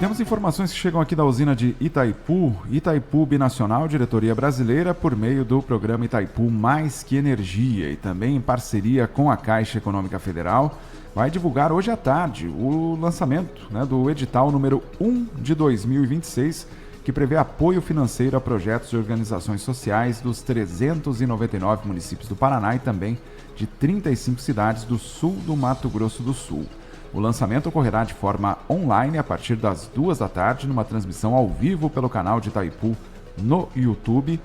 temos informações que chegam aqui da usina de Itaipu Binacional, diretoria brasileira, por meio do programa Itaipu Mais Que Energia e também em parceria com a Caixa Econômica Federal, vai divulgar hoje à tarde o lançamento, do edital número 1 de 2026, que prevê apoio financeiro a projetos e organizações sociais dos 399 municípios do Paraná e também de 35 cidades do sul do Mato Grosso do Sul. O lançamento ocorrerá de forma online a partir das 14h, numa transmissão ao vivo pelo canal de Itaipu no YouTube.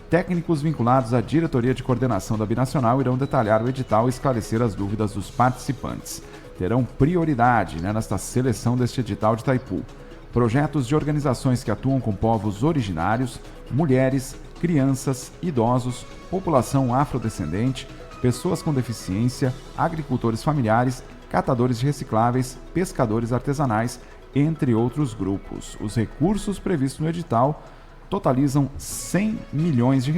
Técnicos vinculados à diretoria de coordenação da Binacional irão detalhar o edital e esclarecer as dúvidas dos participantes. Terão prioridade nesta seleção deste edital de Itaipu projetos de organizações que atuam com povos originários, mulheres, crianças, idosos, população afrodescendente, pessoas com deficiência, agricultores familiares, catadores de recicláveis, pescadores artesanais, entre outros grupos. Os recursos previstos no edital totalizam R$100 milhões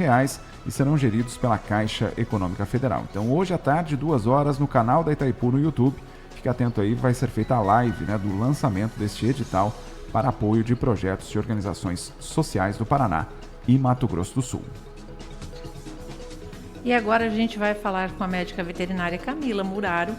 e serão geridos pela Caixa Econômica Federal. Então, hoje à tarde, 2h, no canal da Itaipu no YouTube, fique atento aí, vai ser feita a live do lançamento deste edital para apoio de projetos de organizações sociais do Paraná e Mato Grosso do Sul. E agora a gente vai falar com a médica veterinária Camila Muraro,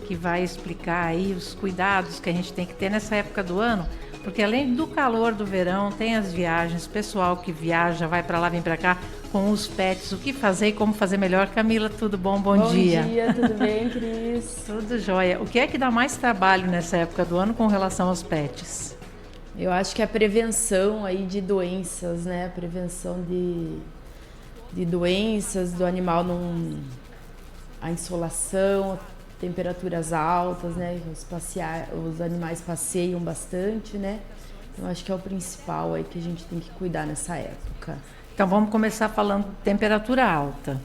que vai explicar aí os cuidados que a gente tem que ter nessa época do ano, porque além do calor do verão, tem as viagens, pessoal que viaja, vai para lá, vem para cá, com os pets, o que fazer e como fazer melhor. Camila, tudo bom? Bom dia. Bom dia, tudo bem, Cris? Tudo jóia. O que é que dá mais trabalho nessa época do ano com relação aos pets? Eu acho que a prevenção aí de doenças, né? A prevenção de doenças do animal, a insolação, temperaturas altas, né? Os animais passeiam bastante, né? Então acho que é o principal aí que a gente tem que cuidar nessa época. Então vamos começar falando de temperatura alta.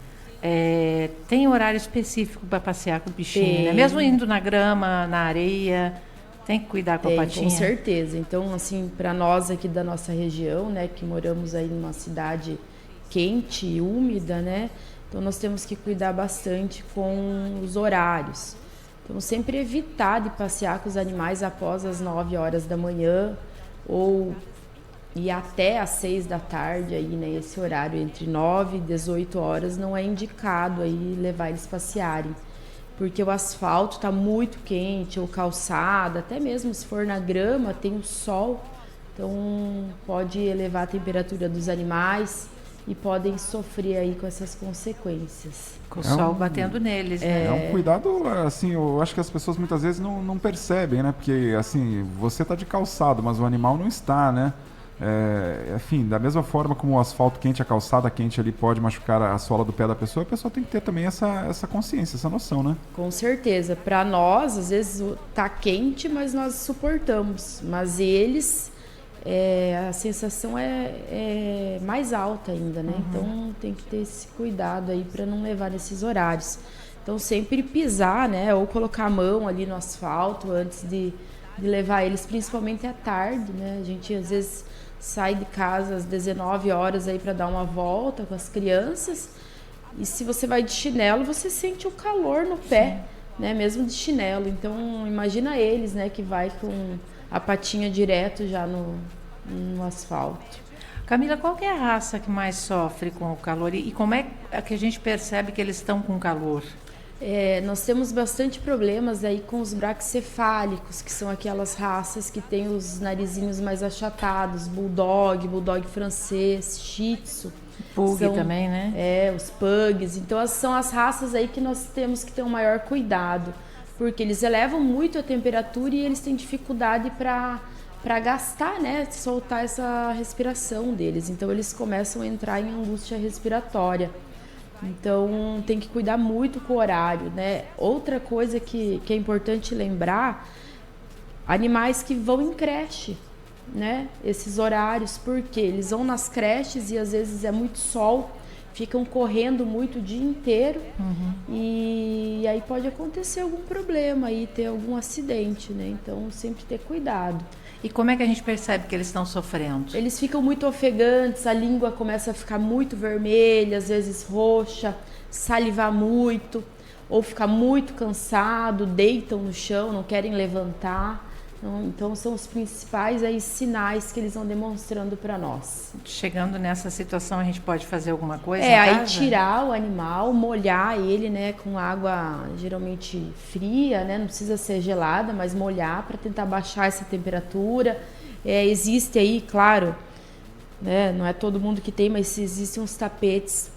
Tem horário específico para passear com o bichinho, né? Mesmo indo na grama, na areia, tem que cuidar com a patinha? Com certeza. Então, assim, para nós aqui da nossa região, né, que moramos aí numa cidade quente e úmida, né? Então nós temos que cuidar bastante com os horários. Então sempre evitar de passear com os animais após as 9h da manhã ou ir até às 6h aí, né? Esse horário entre 9 e 18h não é indicado aí levar eles passearem, porque o asfalto está muito quente, ou calçada, até mesmo se for na grama tem o sol, então pode elevar a temperatura dos animais e podem sofrer aí com essas consequências. Com o sol batendo neles, né? É um cuidado, assim, eu acho que as pessoas muitas vezes não percebem, né? Porque, assim, você está de calçado, mas o animal não está, né? Enfim, da mesma forma como o asfalto quente, a calçada quente ali pode machucar a sola do pé da pessoa, a pessoa tem que ter também essa consciência, essa noção, né? Com certeza. Para nós, às vezes tá quente, mas nós suportamos. Mas eles... a sensação é mais alta ainda, né? Então tem que ter esse cuidado aí para não levar nesses horários. Então sempre pisar, né? Ou colocar a mão ali no asfalto antes de levar eles, principalmente à tarde, né? A gente às vezes sai de casa às 19h aí para dar uma volta com as crianças, e se você vai de chinelo, você sente o calor no pé, né? Mesmo de chinelo. Então imagina eles, né? Que vai com a patinha direto já no asfalto. Camila, qual que é a raça que mais sofre com o calor e como é que a gente percebe que eles estão com calor? Nós temos bastante problemas aí com os braquicefálicos, que são aquelas raças que têm os narizinhos mais achatados, bulldog francês, shih tzu. Pug também, né? Os pugs. Então são as raças aí que nós temos que ter um maior cuidado, porque eles elevam muito a temperatura e eles têm dificuldade para gastar, né? Soltar essa respiração deles. Então eles começam a entrar em angústia respiratória. Então tem que cuidar muito com o horário, né? Outra coisa que é importante lembrar, animais que vão em creche, né? Esses horários, porque eles vão nas creches e às vezes é muito sol, ficam correndo muito o dia inteiro, e aí pode acontecer algum problema aí, ter algum acidente, né? Então sempre ter cuidado. E como é que a gente percebe que eles estão sofrendo? Eles ficam muito ofegantes, a língua começa a ficar muito vermelha, às vezes roxa, salivar muito, ou ficar muito cansado, deitam no chão, não querem levantar, Então são os principais aí sinais que eles vão demonstrando para nós. Chegando nessa situação, a gente pode fazer alguma coisa É, em aí casa? tirar o animal, molhar ele, né, com água geralmente fria, né, não precisa ser gelada, mas molhar para tentar baixar essa temperatura. Existe aí, claro, né, não é todo mundo que tem, mas existem uns tapetes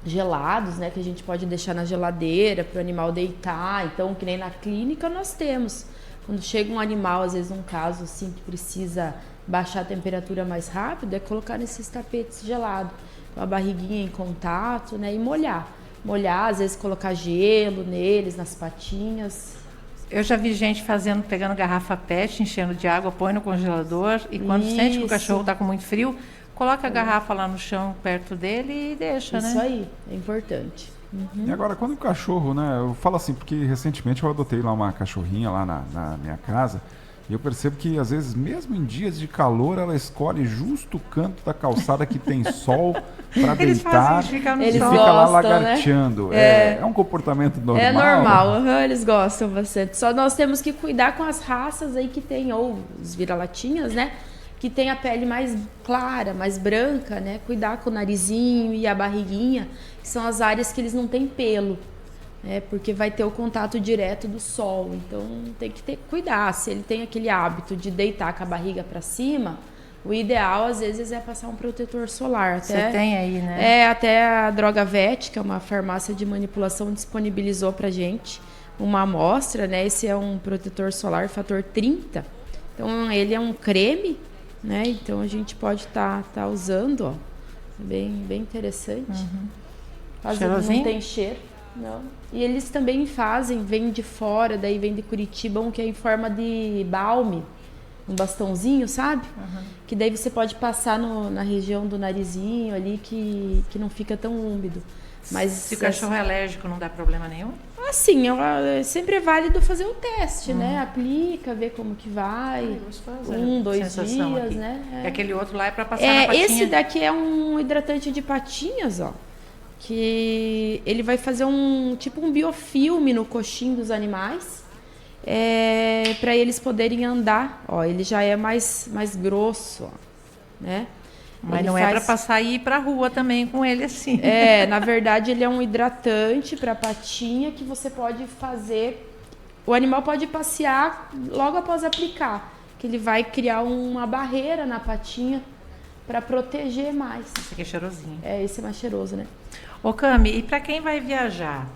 gelados, né, que a gente pode deixar na geladeira para o animal deitar. Então, que nem na clínica nós temos. Quando chega um animal, às vezes um caso assim que precisa baixar a temperatura mais rápido, é colocar nesses tapetes gelados, com a barriguinha em contato, né, e molhar. Molhar, às vezes colocar gelo neles, nas patinhas. Eu já vi gente pegando garrafa PET, enchendo de água, põe no congelador e quando sente que o cachorro está com muito frio, coloca a garrafa lá no chão perto dele e deixa, né? Isso aí, é importante. E agora, quando o cachorro, né? Eu falo assim, porque recentemente eu adotei lá uma cachorrinha lá na minha casa. E eu percebo que, às vezes, mesmo em dias de calor, ela escolhe justo o canto da calçada que tem sol para deitar Eles e gostam, fica lá né? lagarteando. É um comportamento normal? É normal, eles gostam bastante. Só nós temos que cuidar com as raças aí que tem, ou os vira-latinhas, né? Que tem a pele mais clara, mais branca, né? Cuidar com o narizinho e a barriguinha, que são as áreas que eles não têm pelo. Porque vai ter o contato direto do sol, então tem que cuidar. Se ele tem aquele hábito de deitar com a barriga para cima, o ideal às vezes é passar um protetor solar. Você tem aí, né? Até a Droga Vet, que é uma farmácia de manipulação, disponibilizou pra gente uma amostra, né? Esse é um protetor solar fator 30. Então ele é um creme, né? Então a gente pode tá usando, ó. Bem interessante. Cheirosinho? Não tem cheiro. Não. E eles também vem de fora, daí vem de Curitiba, um que é em forma de balme, um bastãozinho, sabe? Que daí você pode passar na região do narizinho ali, que não fica tão úmido. Mas se o cachorro é alérgico, não dá problema nenhum? Assim, sempre é válido fazer o teste, né? Aplica, ver como que vai. Gostoso, 2 dias, aqui. né? E aquele outro lá é para passar na patinha. Esse daqui é um hidratante de patinhas, ó. Que ele vai fazer um biofilme no coxim dos animais, para eles poderem andar. Ó, ele já é mais grosso, ó, né? Mas ele não é para passar e ir para rua também com ele assim. Na verdade ele é um hidratante para patinha que você pode fazer. O animal pode passear logo após aplicar, que ele vai criar uma barreira na patinha para proteger mais. Esse aqui é cheirosinho. Esse é mais cheiroso, né? Ô Cami, e para quem vai viajar,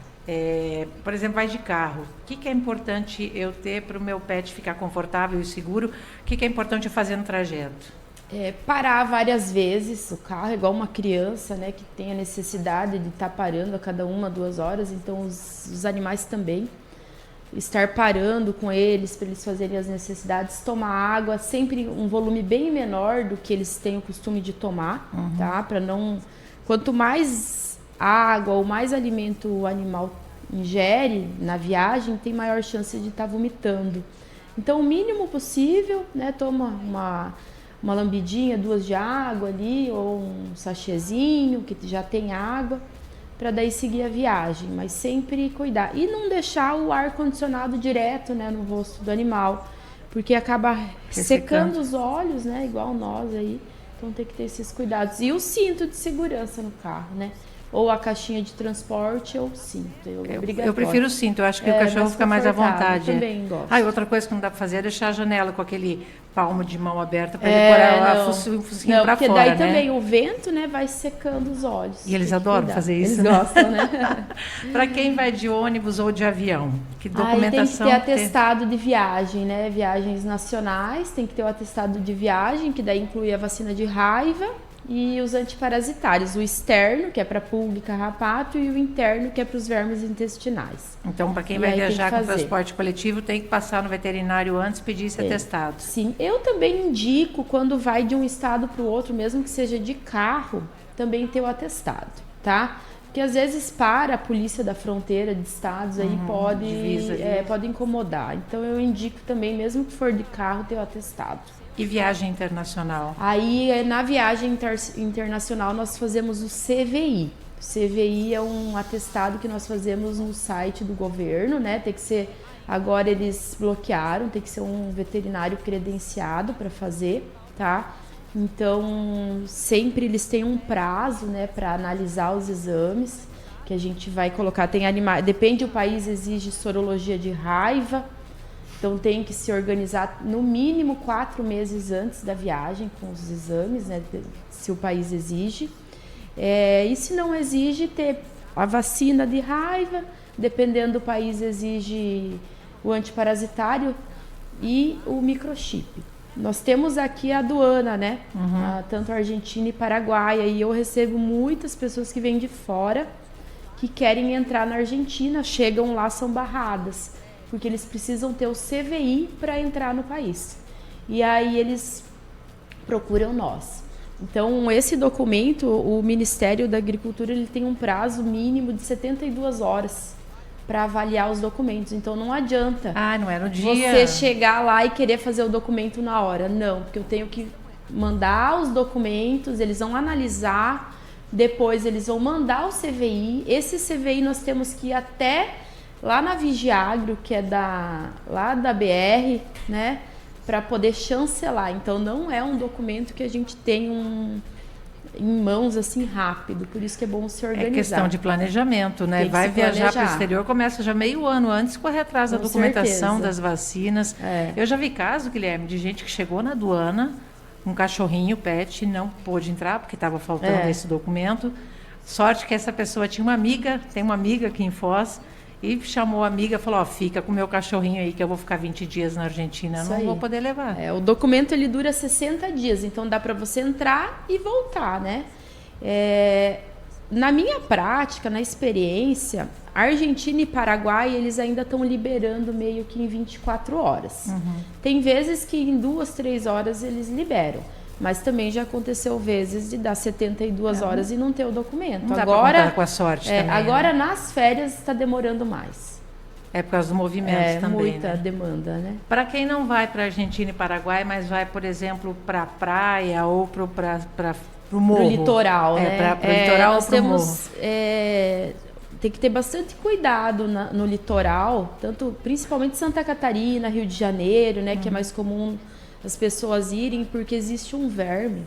por exemplo, vai de carro, o que é importante eu ter para o meu pet ficar confortável e seguro? O que é importante eu fazer no trajeto? Parar várias vezes o carro, igual uma criança, né, que tem a necessidade de estar parando a cada 1-2 horas, então os animais também. Estar parando com eles para eles fazerem as necessidades, tomar água, sempre um volume bem menor do que eles têm o costume de tomar, tá? Para não... Quanto mais água ou mais alimento o animal ingere na viagem, tem maior chance de estar vomitando. Então, o mínimo possível, né? Toma uma lambidinha, 2 de água ali, ou um sachêzinho que já tem água, para daí seguir a viagem, mas sempre cuidar. E não deixar o ar-condicionado direto, né, no rosto do animal, porque acaba secando os olhos, né, igual nós aí. Então tem que ter esses cuidados. E o cinto de segurança no carro, né? Ou a caixinha de transporte ou o cinto. Eu prefiro o cinto, eu acho que o cachorro fica mais à vontade. Eu também gosto. Outra coisa que não dá para fazer é deixar a janela com aquele palmo de mão aberta para ele pôr o focinho para fora, daí né? também o vento, né, vai secando os olhos. E eles adoram fazer isso, eles gostam, né? Para quem vai de ônibus ou de avião, que Tem documentação... que ter atestado de viagem, né? Viagens nacionais, tem que ter o atestado de viagem, que daí inclui a vacina de raiva e os antiparasitários, o externo, que é para pulga e carrapato, e o interno, que é para os vermes intestinais. Então, para quem vai viajar com transporte coletivo, tem que passar no veterinário antes e pedir esse atestado. Sim, eu também indico, quando vai de um estado para o outro, mesmo que seja de carro, também ter o atestado, tá? Porque às vezes para a polícia da fronteira de estados aí pode incomodar. Então eu indico também, mesmo que for de carro, ter o atestado. E viagem internacional? Aí, na viagem internacional, nós fazemos o CVI, CVI é um atestado que nós fazemos no site do governo, né? Tem que ser, agora eles bloquearam, tem que ser um veterinário credenciado para fazer, tá? Então, sempre eles têm um prazo, né, para analisar os exames que a gente vai colocar. Tem animais, depende do país, exige sorologia de raiva, então tem que se organizar no mínimo 4 meses antes da viagem com os exames, né, se o país exige. E se não exige, ter a vacina de raiva, dependendo do país, exige o antiparasitário e o microchip. Nós temos aqui a aduana, né? Tanto Argentina e Paraguai. E eu recebo muitas pessoas que vêm de fora que querem entrar na Argentina, chegam lá, são barradas, porque eles precisam ter o CVI para entrar no país. E aí eles procuram nós. Então, esse documento, o Ministério da Agricultura, ele tem um prazo mínimo de 72 horas para avaliar os documentos. Então, não adianta não é no dia. Você chegar lá e querer fazer o documento na hora. Não, porque eu tenho que mandar os documentos, eles vão analisar, depois eles vão mandar o CVI. Esse CVI nós temos que ir até lá na Vigiagro, que é lá da BR, né, para poder chancelar. Então, não é um documento que a gente tem em mãos assim rápido, por isso que é bom se organizar. É questão de planejamento, né? Vai viajar para o exterior, começa já meio ano antes, correr atrás da documentação das vacinas. Eu já vi caso, Guilherme, de gente que chegou na aduana, um cachorrinho pet, não pôde entrar porque estava faltando esse documento. Sorte que essa pessoa tinha tem uma amiga aqui em Foz, e chamou a amiga e falou, fica com o meu cachorrinho aí que eu vou ficar 20 dias na Argentina, não vou poder levar. O documento ele dura 60 dias, então dá para você entrar e voltar, né? Na minha prática, na experiência, Argentina e Paraguai, eles ainda estão liberando meio que em 24 horas. Tem vezes que em 2, 3 horas eles liberam. Mas também já aconteceu vezes de dar 72 horas e não ter o documento. Não dá pra contar com a sorte também, agora nas férias está demorando mais. É por causa do movimento também, muita demanda, né? Para quem não vai para Argentina e Paraguai, mas vai, por exemplo, para a praia ou para o morro. Para o litoral, né? Para o litoral nós ou para o morro. temos... tem que ter bastante cuidado no litoral, principalmente Santa Catarina, Rio de Janeiro, né? Que é mais comum as pessoas irem, porque existe um verme,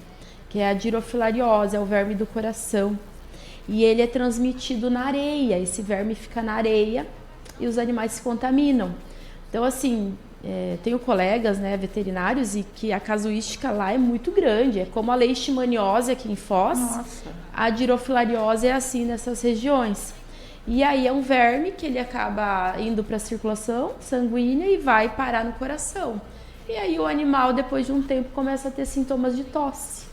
que é a dirofilariose, é o verme do coração. E ele é transmitido na areia, esse verme fica na areia e os animais se contaminam. Então, assim, tenho colegas, né, veterinários, e que a casuística lá é muito grande. É como a leishmaniose aqui em Foz. Nossa. A dirofilariose é assim nessas regiões. E aí é um verme que ele acaba indo para a circulação sanguínea e vai parar no coração. E aí o animal, depois de um tempo, começa a ter sintomas de tosse.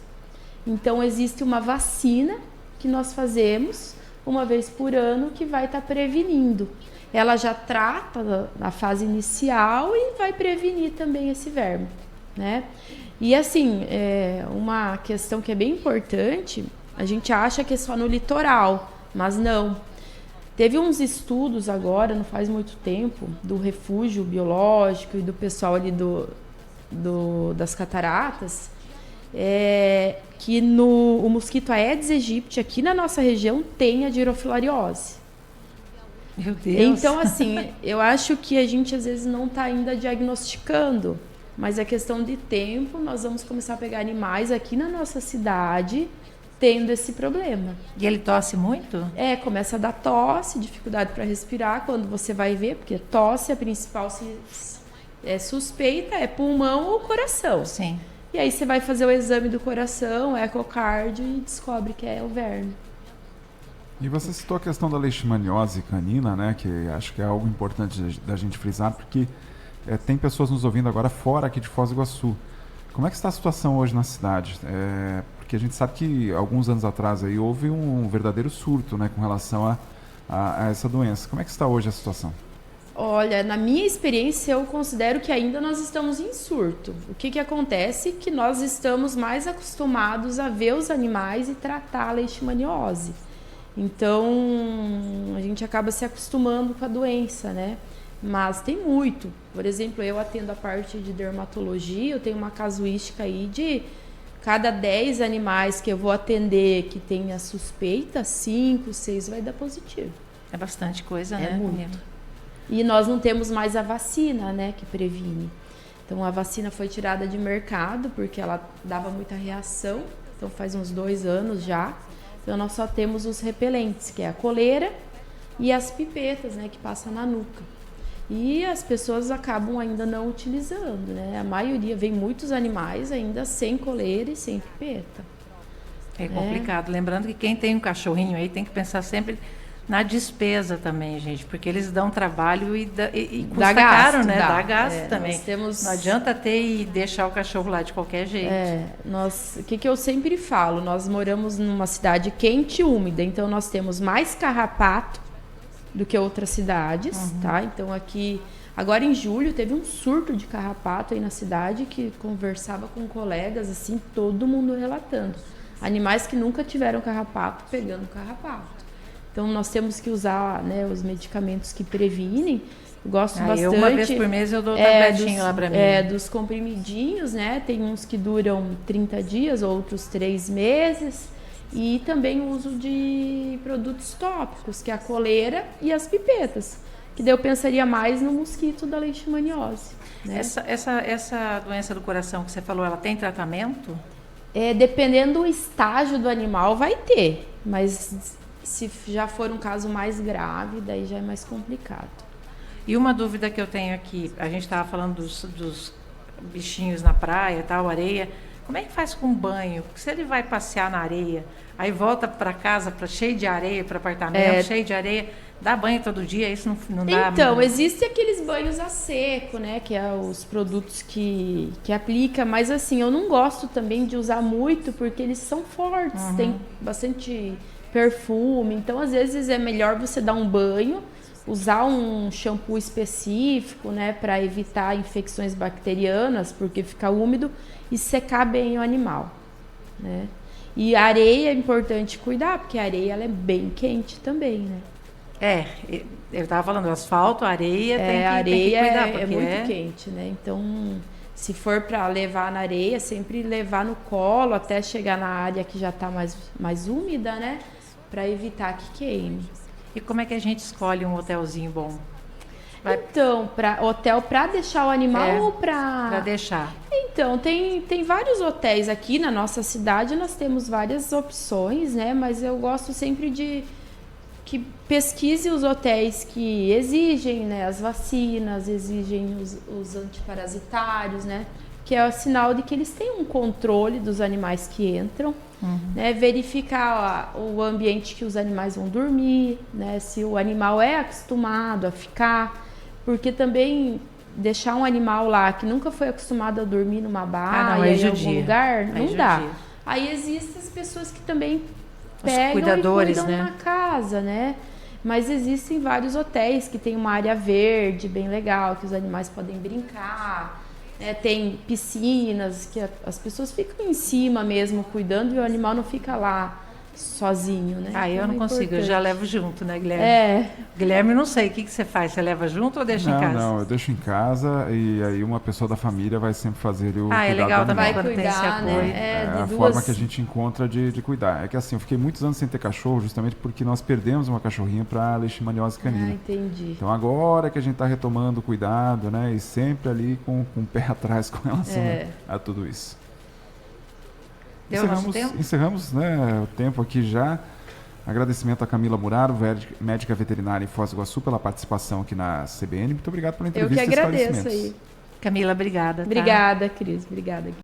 Então, existe uma vacina que nós fazemos uma vez por ano que vai estar prevenindo. Ela já trata na fase inicial e vai prevenir também esse verme, né? E assim, uma questão que é bem importante, a gente acha que é só no litoral, mas não. Teve uns estudos agora, não faz muito tempo, do refúgio biológico e do pessoal ali das cataratas, que o mosquito Aedes aegypti aqui na nossa região tem a dirofilariose. Meu Deus! Então, assim, eu acho que a gente às vezes não está ainda diagnosticando, mas é questão de tempo, nós vamos começar a pegar animais aqui na nossa cidade tendo esse problema. E ele tosse muito? Começa a dar tosse, dificuldade para respirar, quando você vai ver, porque tosse, a principal suspeita é pulmão ou coração. Sim. E aí você vai fazer o exame do coração, ecocardio, e descobre que é o verme. E você citou a questão da leishmaniose canina, né? Que acho que é algo importante da gente frisar, porque tem pessoas nos ouvindo agora fora aqui de Foz do Iguaçu. Como é que está a situação hoje na cidade? Porque a gente sabe que alguns anos atrás aí houve um verdadeiro surto, né, com relação a essa doença. Como é que está hoje a situação? Olha, na minha experiência, eu considero que ainda nós estamos em surto. O que acontece? Que nós estamos mais acostumados a ver os animais e tratar a leishmaniose. Então, a gente acaba se acostumando com a doença, né? Mas tem muito. Por exemplo, eu atendo a parte de dermatologia, eu tenho uma casuística aí de cada 10 animais que eu vou atender que tenha suspeita, 5, 6 vai dar positivo. É bastante coisa, É né? muito. E nós não temos mais a vacina, né, que previne. Então a vacina foi tirada de mercado porque ela dava muita reação. Então faz uns 2 anos já. Então nós só temos os repelentes, que é a coleira e as pipetas, né, que passa na nuca. E as pessoas acabam ainda não utilizando, né? A maioria, vem muitos animais ainda sem coleira e sem pipeta. É complicado. Lembrando que quem tem um cachorrinho aí tem que pensar sempre na despesa também, gente, porque eles dão trabalho e custa caro, né? Dá gasto também. Não adianta ter e deixar o cachorro lá de qualquer jeito. O que eu sempre falo, nós moramos numa cidade quente e úmida, então nós temos mais carrapato do que outras cidades, tá? Então aqui, agora em julho, teve um surto de carrapato aí na cidade, que conversava com colegas, assim, todo mundo relatando. Animais que nunca tiveram carrapato, pegando carrapato. Então nós temos que usar, né, os medicamentos que previnem. Eu gosto bastante. Uma vez por mês eu dou tabletinho lá pra mim. Dos comprimidinhos, né? Tem uns que duram 30 dias, outros 3 meses. E também o uso de produtos tópicos, que é a coleira e as pipetas. Que daí eu pensaria mais no mosquito da leishmaniose. Né? Essa doença do coração que você falou, ela tem tratamento? Dependendo do estágio do animal, vai ter. Mas se já for um caso mais grave, daí já é mais complicado. E uma dúvida que eu tenho aqui, a gente estava falando dos bichinhos na praia, tal, areia. Como é que faz com banho? Porque se ele vai passear na areia, aí volta para casa cheio de areia, para apartamento cheio de areia, dá banho todo dia, isso não dá? Então, existem aqueles banhos a seco, né? Que é os produtos que aplica, mas assim, eu não gosto também de usar muito, porque eles são fortes, tem bastante perfume, então às vezes é melhor você dar um banho, usar um shampoo específico, né, para evitar infecções bacterianas, porque fica úmido, e secar bem o animal, né? E a areia é importante cuidar, porque a areia ela é bem quente também, né? Eu estava falando, asfalto, areia, tem que cuidar, porque é muito quente, né? Então, se for para levar na areia, sempre levar no colo até chegar na área que já está mais úmida, né? Para evitar que queime. E como é que a gente escolhe um hotelzinho bom? Então, hotel para deixar o animal ou para... Para deixar. Então, tem vários hotéis aqui na nossa cidade, nós temos várias opções, né? Mas eu gosto sempre de que pesquise os hotéis que exigem, né, as vacinas, exigem os antiparasitários, né? Que é o sinal de que eles têm um controle dos animais que entram, né? Verificar o ambiente que os animais vão dormir, né? Se o animal é acostumado a ficar, porque também deixar um animal lá que nunca foi acostumado a dormir numa baia, em algum lugar, não dá. Aí existem as pessoas que também pegam cuidadores, e cuidam, né, na casa, né? Mas existem vários hotéis que tem uma área verde bem legal, que os animais podem brincar. Tem piscinas que as pessoas ficam em cima mesmo cuidando e o animal não fica lá sozinho, né? Eu não consigo, eu já levo junto, né, Guilherme? Guilherme, não sei, o que você faz? Você leva junto ou deixa em casa? Não, eu deixo em casa e aí uma pessoa da família vai sempre fazer o cuidado é legal também vai cuidar, né? É a forma que a gente encontra de cuidar. É que assim, eu fiquei muitos anos sem ter cachorro justamente porque nós perdemos uma cachorrinha para leishmaniose canina. Entendi. Então agora que a gente está retomando o cuidado, né? E sempre ali com o pé atrás com relação a tudo isso. Encerramos, né, o tempo aqui já. Agradecimento a Camila Muraro, médica veterinária em Foz do Iguaçu, pela participação aqui na CBN. Muito obrigado pela entrevista. Eu que agradeço aí. Camila, obrigada. Obrigada, Cris. Obrigada.